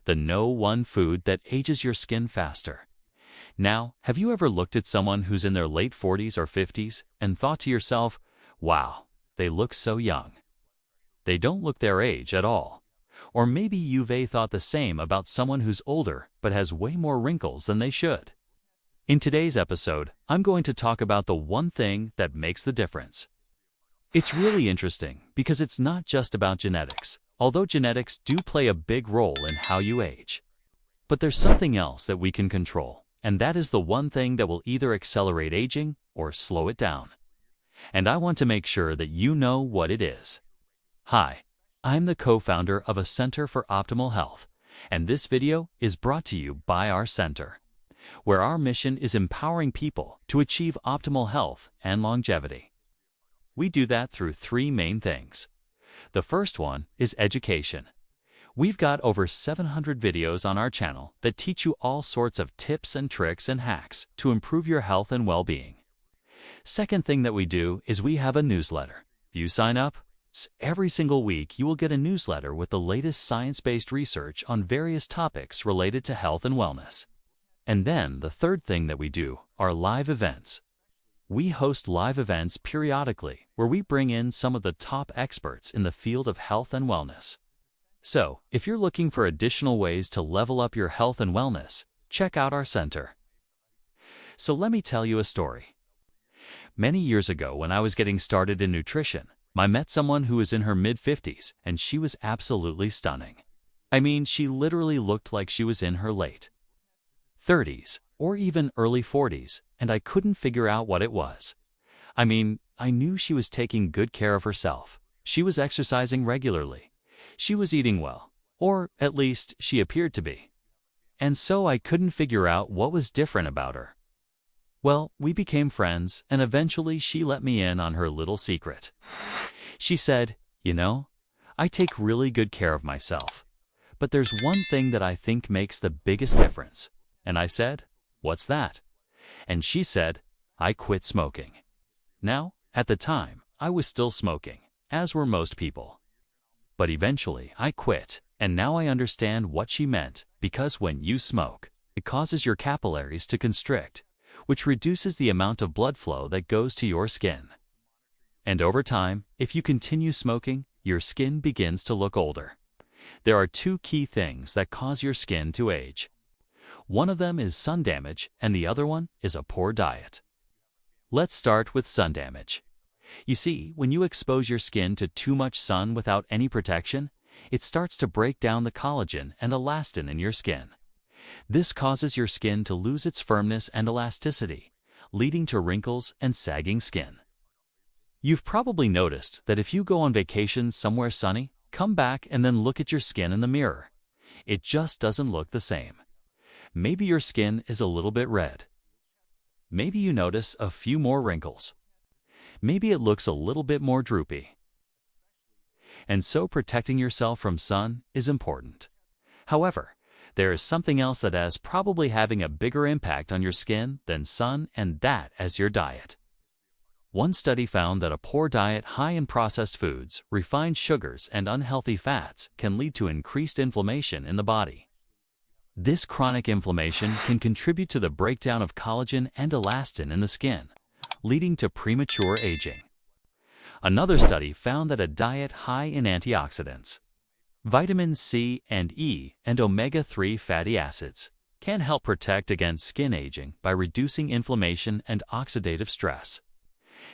the no one food that ages your skin faster. Now, have you ever looked at someone who's in their late 40s or 50s and thought to yourself, wow, they look so young? They don't look their age at all. Or maybe you've thought the same about someone who's older but has way more wrinkles than they should. In today's episode, I'm going to talk about the one thing that makes the difference. It's really interesting because it's not just about genetics, although genetics do play a big role in how you age. But there's something else that we can control, and that is the one thing that will either accelerate aging or slow it down. And I want to make sure that you know what it is. Hi, I'm the co-founder of a Center for Optimal Health, and this video is brought to you by our center, where our mission is empowering people to achieve optimal health and longevity. We do that through three main things. The first one is education. We've got over 700 videos on our channel that teach you all sorts of tips and tricks and hacks to improve your health and well-being. Second thing that we do is we have a newsletter. If you sign up, every single week you will get a newsletter with the latest science-based research on various topics related to health and wellness. And then the third thing that we do are live events. We host live events periodically where we bring in some of the top experts in the field of health and wellness. So, if you're looking for additional ways to level up your health and wellness, check out our center. So let me tell you a story. Many years ago, when I was getting started in nutrition, I met someone who was in her mid-50s, and she was absolutely stunning. I mean, she literally looked like she was in her late 30s or even early 40s, and I couldn't figure out what it was. I mean, I knew she was taking good care of herself. She was exercising regularly. She was eating well, or at least she appeared to be. And so I couldn't figure out what was different about her. Well, we became friends, and eventually she let me in on her little secret. She said, "You know, I take really good care of myself, but there's one thing that I think makes the biggest difference." And I said, "What's that?" And she said, "I quit smoking." Now, at the time, I was still smoking, as were most people. But eventually I quit, and now I understand what she meant, because when you smoke, it causes your capillaries to constrict, which reduces the amount of blood flow that goes to your skin. And over time, if you continue smoking, your skin begins to look older. There are two key things that cause your skin to age. One of them is sun damage, and the other one is a poor diet. Let's start with sun damage. You see, when you expose your skin to too much sun without any protection, it starts to break down the collagen and elastin in your skin. This causes your skin to lose its firmness and elasticity, leading to wrinkles and sagging skin. You've probably noticed that if you go on vacation somewhere sunny, come back and then look at your skin in the mirror, it just doesn't look the same. Maybe your skin is a little bit red. Maybe you notice a few more wrinkles. Maybe it looks a little bit more droopy. And so protecting yourself from sun is important. However, there is something else that is probably having a bigger impact on your skin than sun, and that is your diet. One study found that a poor diet high in processed foods, refined sugars, and unhealthy fats can lead to increased inflammation in the body. This chronic inflammation can contribute to the breakdown of collagen and elastin in the skin, leading to premature aging. Another study found that a diet high in antioxidants, vitamins C and E, and omega-3 fatty acids can help protect against skin aging by reducing inflammation and oxidative stress.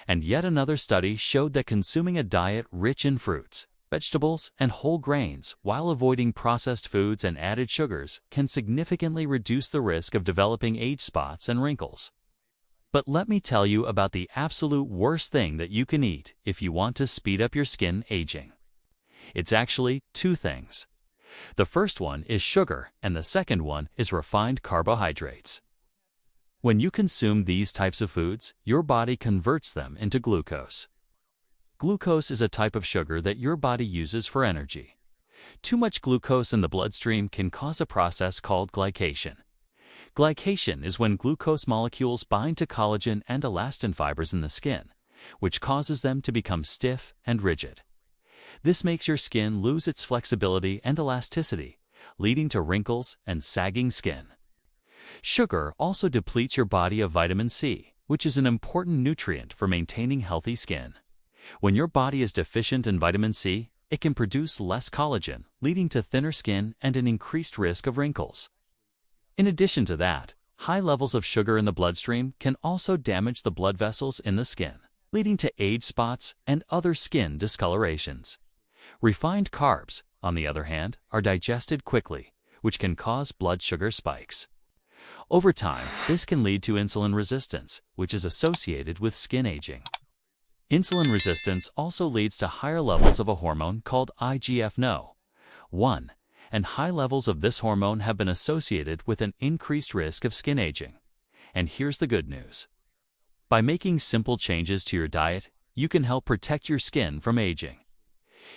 And yet another study showed that consuming a diet rich in fruits, vegetables, and whole grains while avoiding processed foods and added sugars can significantly reduce the risk of developing age spots and wrinkles. But let me tell you about the absolute worst thing that you can eat if you want to speed up your skin aging. It's actually two things. The first one is sugar, and the second one is refined carbohydrates. When you consume these types of foods, your body converts them into glucose. Glucose is a type of sugar that your body uses for energy. Too much glucose in the bloodstream can cause a process called glycation. Glycation is when glucose molecules bind to collagen and elastin fibers in the skin, which causes them to become stiff and rigid. This makes your skin lose its flexibility and elasticity, leading to wrinkles and sagging skin. Sugar also depletes your body of vitamin C, which is an important nutrient for maintaining healthy skin. When your body is deficient in vitamin C, it can produce less collagen, leading to thinner skin and an increased risk of wrinkles. In addition to that, high levels of sugar in the bloodstream can also damage the blood vessels in the skin, leading to age spots and other skin discolorations. Refined carbs, on the other hand, are digested quickly, which can cause blood sugar spikes. Over time, this can lead to insulin resistance, which is associated with skin aging. Insulin resistance also leads to higher levels of a hormone called IGF-1, and high levels of this hormone have been associated with an increased risk of skin aging. And here's the good news. By making simple changes to your diet, you can help protect your skin from aging.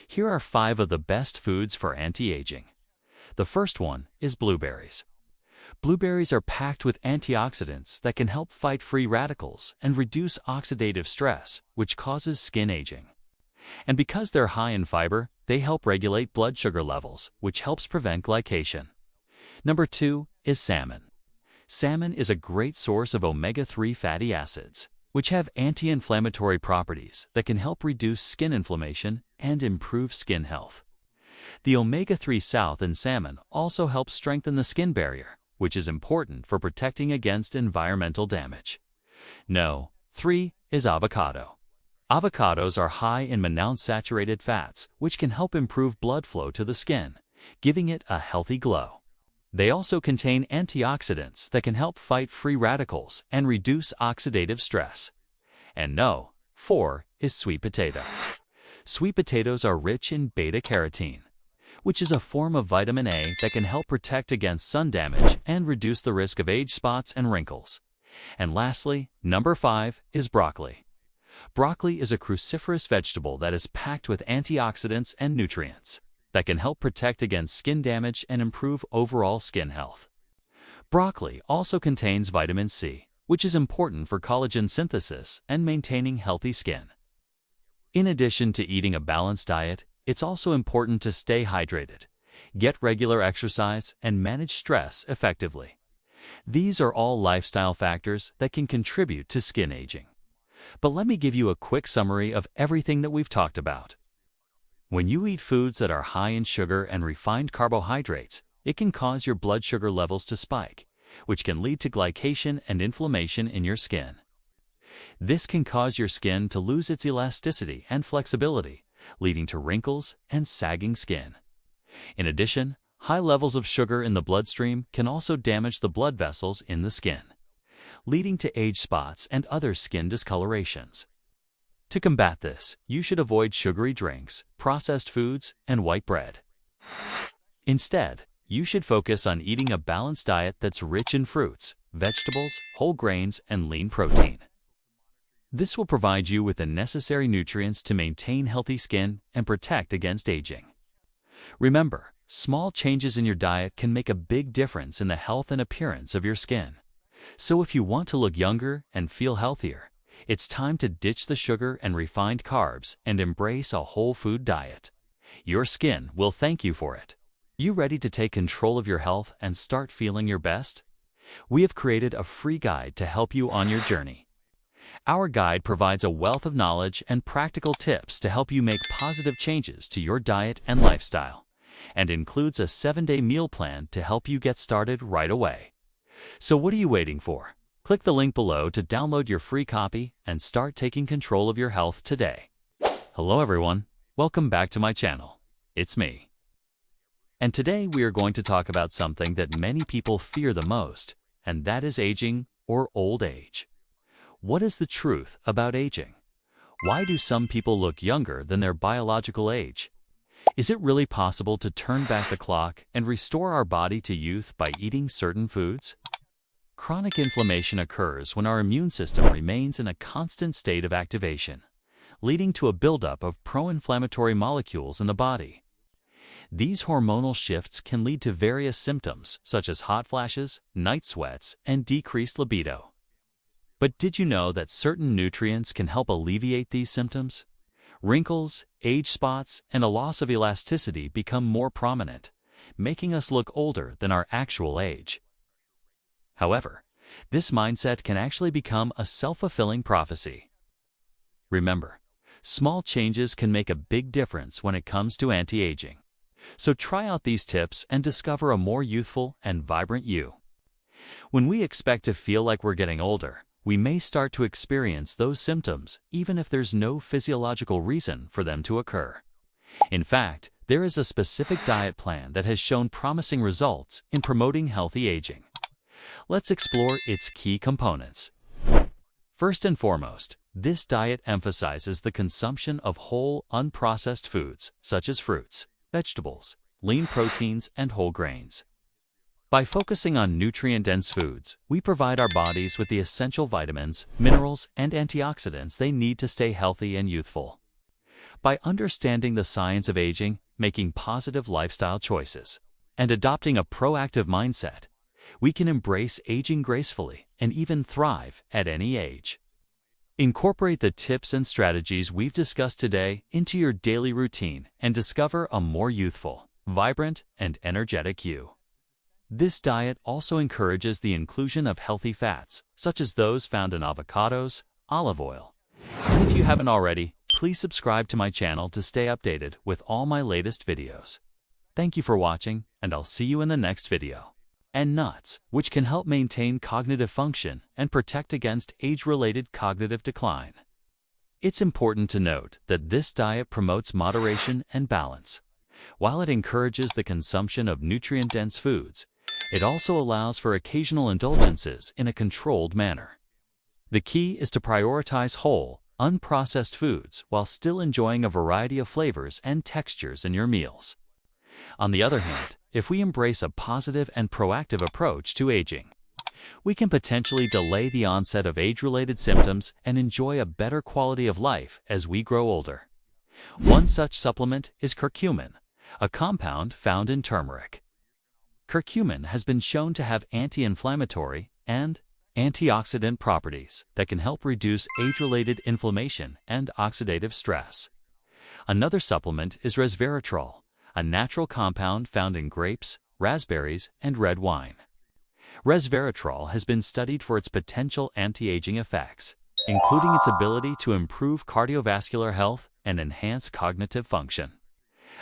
Here are 5 of the best foods for anti-aging. The first one is blueberries. Blueberries are packed with antioxidants that can help fight free radicals and reduce oxidative stress, which causes skin aging. And because they're high in fiber, they help regulate blood sugar levels, which helps prevent glycation. Number 2 is salmon. Salmon is a great source of omega-3 fatty acids, which have anti-inflammatory properties that can help reduce skin inflammation and improve skin health. The omega-3 salt in salmon also helps strengthen the skin barrier, which is important for protecting against environmental damage. No. 3 is avocado. Avocados are high in monounsaturated fats, which can help improve blood flow to the skin, giving it a healthy glow. They also contain antioxidants that can help fight free radicals and reduce oxidative stress. And no. 4 is sweet potato. Sweet potatoes are rich in beta-carotene, which is a form of vitamin A that can help protect against sun damage and reduce the risk of age spots and wrinkles. And lastly, number 5 is broccoli. Broccoli is a cruciferous vegetable that is packed with antioxidants and nutrients that can help protect against skin damage and improve overall skin health. Broccoli also contains vitamin C, which is important for collagen synthesis and maintaining healthy skin. In addition to eating a balanced diet, it's also important to stay hydrated, get regular exercise, and manage stress effectively. These are all lifestyle factors that can contribute to skin aging. But let me give you a quick summary of everything that we've talked about. When you eat foods that are high in sugar and refined carbohydrates, it can cause your blood sugar levels to spike, which can lead to glycation and inflammation in your skin. This can cause your skin to lose its elasticity and flexibility, leading to wrinkles and sagging skin. In addition, high levels of sugar in the bloodstream can also damage the blood vessels in the skin, leading to age spots and other skin discolorations. To combat this, you should avoid sugary drinks, processed foods, and white bread. Instead, you should focus on eating a balanced diet that's rich in fruits, vegetables, whole grains, and lean protein. This will provide you with the necessary nutrients to maintain healthy skin and protect against aging. Remember, small changes in your diet can make a big difference in the health and appearance of your skin. So if you want to look younger and feel healthier, it's time to ditch the sugar and refined carbs and embrace a whole food diet. Your skin will thank you for it. You ready to take control of your health and start feeling your best? We have created a free guide to help you on your journey. Our guide provides a wealth of knowledge and practical tips to help you make positive changes to your diet and lifestyle, and includes a 7-day meal plan to help you get started right away. So what are you waiting for? Click the link below to download your free copy and start taking control of your health today. Hello everyone, welcome back to my channel. It's me. And today we are going to talk about something that many people fear the most, and that is aging or old age. What is the truth about aging? Why do some people look younger than their biological age? Is it really possible to turn back the clock and restore our body to youth by eating certain foods? Chronic inflammation occurs when our immune system remains in a constant state of activation, leading to a buildup of pro-inflammatory molecules in the body. These hormonal shifts can lead to various symptoms such as hot flashes, night sweats, and decreased libido. But did you know that certain nutrients can help alleviate these symptoms? Wrinkles, age spots, and a loss of elasticity become more prominent, making us look older than our actual age. However, this mindset can actually become a self-fulfilling prophecy. Remember, small changes can make a big difference when it comes to anti-aging. So try out these tips and discover a more youthful and vibrant you. When we expect to feel like we're getting older, we may start to experience those symptoms even if there's no physiological reason for them to occur. In fact, there is a specific diet plan that has shown promising results in promoting healthy aging. Let's explore its key components. First and foremost, this diet emphasizes the consumption of whole, unprocessed foods such as fruits, vegetables, lean proteins, and whole grains. By focusing on nutrient-dense foods, we provide our bodies with the essential vitamins, minerals, and antioxidants they need to stay healthy and youthful. By understanding the science of aging, making positive lifestyle choices, and adopting a proactive mindset, we can embrace aging gracefully and even thrive at any age. Incorporate the tips and strategies we've discussed today into your daily routine and discover a more youthful, vibrant, and energetic you. This diet also encourages the inclusion of healthy fats, such as those found in avocados, olive oil. And if you haven't already, please subscribe to my channel to stay updated with all my latest videos. Thank you for watching, and I'll see you in the next video. And nuts, which can help maintain cognitive function and protect against age-related cognitive decline. It's important to note that this diet promotes moderation and balance. While it encourages the consumption of nutrient-dense foods, it also allows for occasional indulgences in a controlled manner. The key is to prioritize whole, unprocessed foods while still enjoying a variety of flavors and textures in your meals. On the other hand, if we embrace a positive and proactive approach to aging, we can potentially delay the onset of age-related symptoms and enjoy a better quality of life as we grow older. One such supplement is curcumin, a compound found in turmeric. Curcumin has been shown to have anti-inflammatory and antioxidant properties that can help reduce age-related inflammation and oxidative stress. Another supplement is resveratrol, a natural compound found in grapes, raspberries, and red wine. Resveratrol has been studied for its potential anti-aging effects, including its ability to improve cardiovascular health and enhance cognitive function.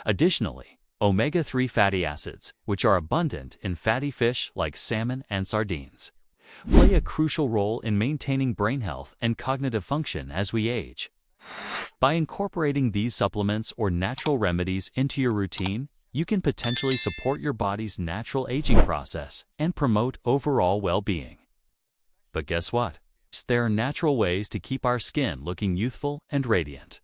Additionally, omega-3 fatty acids, which are abundant in fatty fish like salmon and sardines, play a crucial role in maintaining brain health and cognitive function as we age. By incorporating these supplements or natural remedies into your routine, you can potentially support your body's natural aging process and promote overall well-being. But guess what? There are natural ways to keep our skin looking youthful and radiant.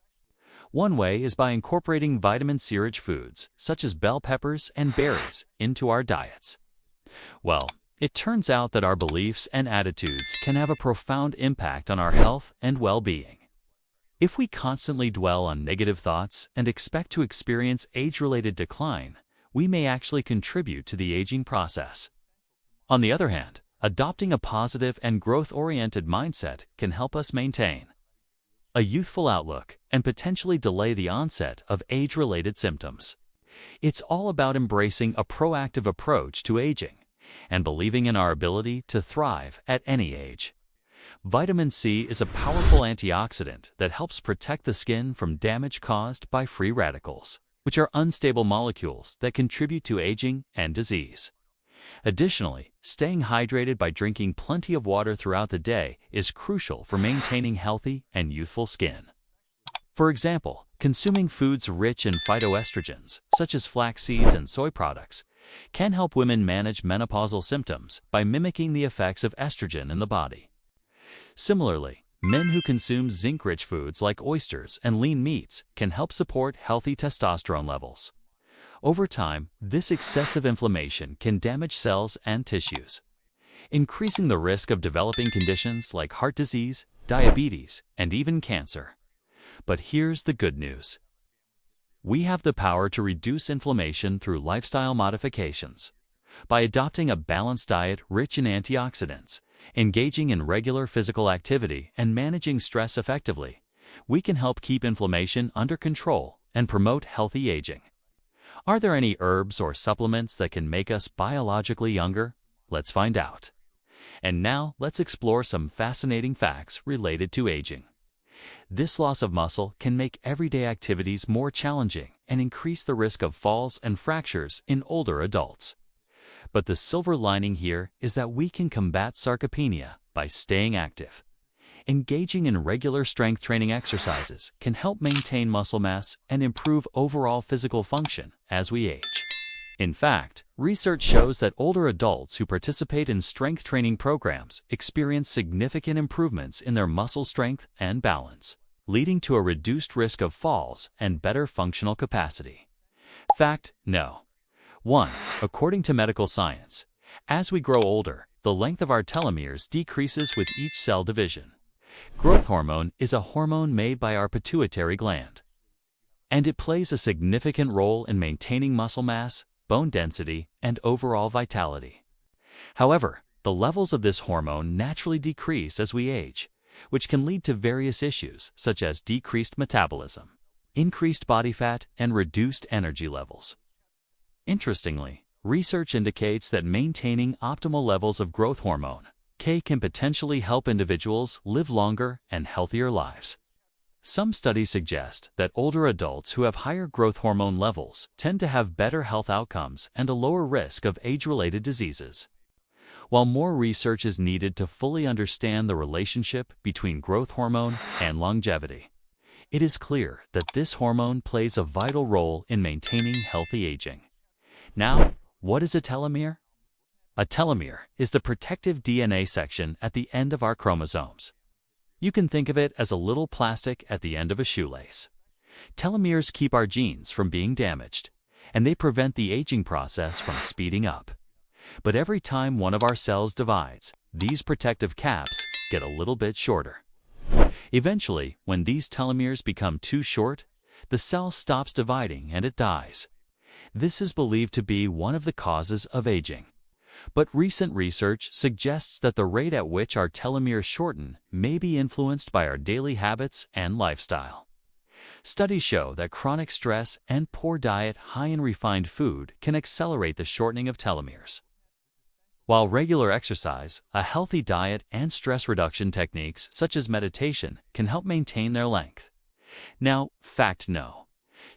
One way is by incorporating vitamin C-rich foods, such as bell peppers and berries, into our diets. Well, it turns out that our beliefs and attitudes can have a profound impact on our health and well-being. If we constantly dwell on negative thoughts and expect to experience age-related decline, we may actually contribute to the aging process. On the other hand, adopting a positive and growth-oriented mindset can help us maintain a youthful outlook and potentially delay the onset of age-related symptoms. It's all about embracing a proactive approach to aging and believing in our ability to thrive at any age. Vitamin C is a powerful antioxidant that helps protect the skin from damage caused by free radicals, which are unstable molecules that contribute to aging and disease. Additionally, staying hydrated by drinking plenty of water throughout the day is crucial for maintaining healthy and youthful skin. For example, consuming foods rich in phytoestrogens, such as flax seeds and soy products, can help women manage menopausal symptoms by mimicking the effects of estrogen in the body. Similarly, men who consume zinc-rich foods like oysters and lean meats can help support healthy testosterone levels. Over time, this excessive inflammation can damage cells and tissues, increasing the risk of developing conditions like heart disease, diabetes, and even cancer. But here's the good news. We have the power to reduce inflammation through lifestyle modifications. By adopting a balanced diet rich in antioxidants, engaging in regular physical activity, and managing stress effectively, we can help keep inflammation under control and promote healthy aging. Are there any herbs or supplements that can make us biologically younger? Let's find out. And now, let's explore some fascinating facts related to aging. This loss of muscle can make everyday activities more challenging and increase the risk of falls and fractures in older adults. But the silver lining here is that we can combat sarcopenia by staying active. Engaging in regular strength training exercises can help maintain muscle mass and improve overall physical function as we age. In fact, research shows that older adults who participate in strength training programs experience significant improvements in their muscle strength and balance, leading to a reduced risk of falls and better functional capacity. Fact no. 1. According to medical science, as we grow older, the length of our telomeres decreases with each cell division. Growth hormone is a hormone made by our pituitary gland, and it plays a significant role in maintaining muscle mass, bone density, and overall vitality. However, the levels of this hormone naturally decrease as we age, which can lead to various issues such as decreased metabolism, increased body fat, and reduced energy levels. Interestingly, research indicates that maintaining optimal levels of growth hormone, K, can potentially help individuals live longer and healthier lives. Some studies suggest that older adults who have higher growth hormone levels tend to have better health outcomes and a lower risk of age-related diseases. While more research is needed to fully understand the relationship between growth hormone and longevity, it is clear that this hormone plays a vital role in maintaining healthy aging. Now, what is a telomere? A telomere is the protective DNA section at the end of our chromosomes. You can think of it as a little plastic at the end of a shoelace. Telomeres keep our genes from being damaged, and they prevent the aging process from speeding up. But every time one of our cells divides, these protective caps get a little bit shorter. Eventually, when these telomeres become too short, the cell stops dividing and it dies. This is believed to be one of the causes of aging. But recent research suggests that the rate at which our telomeres shorten may be influenced by our daily habits and lifestyle. Studies show that chronic stress and poor diet high in refined food can accelerate the shortening of telomeres, while regular exercise, a healthy diet, and stress reduction techniques such as meditation can help maintain their length. Now, fact no.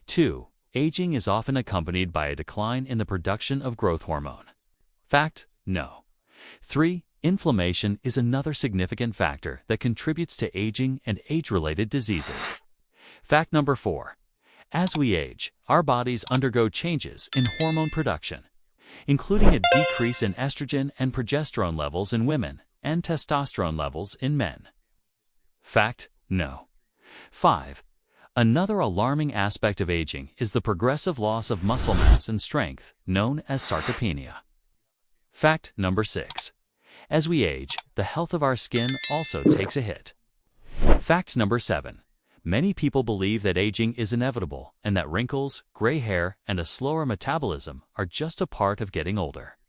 2. Aging is often accompanied by a decline in the production of growth hormone. Fact no. 3. Inflammation is another significant factor that contributes to aging and age-related diseases. Fact number 4. As we age, our bodies undergo changes in hormone production, including a decrease in estrogen and progesterone levels in women and testosterone levels in men. Fact no. 5. Another alarming aspect of aging is the progressive loss of muscle mass and strength, known as sarcopenia. Fact number 6. As we age, the health of our skin also takes a hit. Fact number 7. Many people believe that aging is inevitable and that wrinkles, gray hair, and a slower metabolism are just a part of getting older.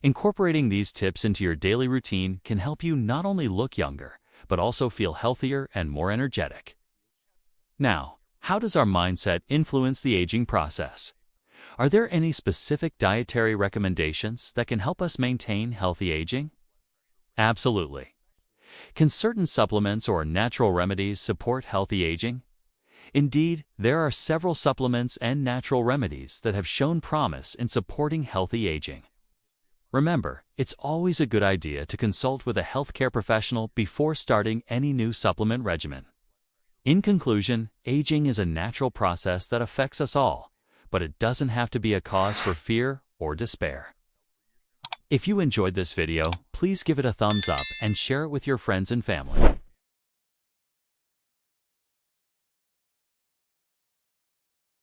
Incorporating these tips into your daily routine can help you not only look younger, but also feel healthier and more energetic. Now, how does our mindset influence the aging process? Are there any specific dietary recommendations that can help us maintain healthy aging? Absolutely. Can certain supplements or natural remedies support healthy aging? Indeed, there are several supplements and natural remedies that have shown promise in supporting healthy aging. Remember, it's always a good idea to consult with a healthcare professional before starting any new supplement regimen. In conclusion, aging is a natural process that affects us all, but it doesn't have to be a cause for fear or despair. If you enjoyed this video, please give it a thumbs up and share it with your friends and family.